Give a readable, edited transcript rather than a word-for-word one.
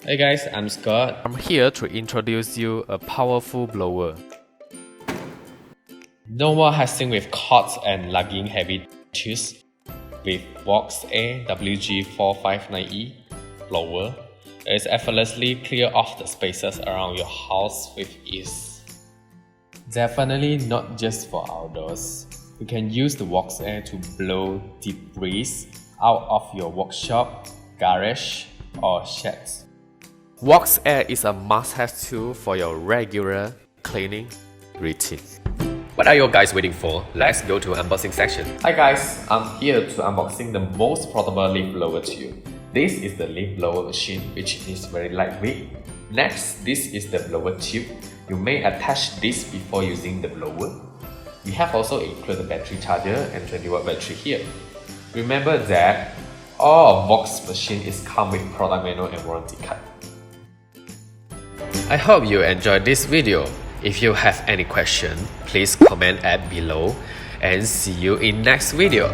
Hey guys, I'm Scott. I'm here to introduce you a powerful blower. No more hassling with cords and lugging heavy tools. With WORX AIR WG549E blower, it effortlessly clear off the spaces around your house with ease. Definitely not just for outdoors. You can use the WORX AIR to blow debris out of your workshop, garage, or sheds. WORX AIR is a must-have tool for your regular cleaning routine. What are you guys waiting for? Let's go to unboxing section. Hi guys, I'm here to unboxing the most portable leaf blower to you. This is the leaf blower machine, which is very lightweight. Next, this is the blower tube. You may attach this before using the blower. We have also included the battery charger and 20-watt battery here. Remember that all WORX machine is come with product manual and warranty card. I hope you enjoyed this video. If you have any question, please comment below and see you in next video.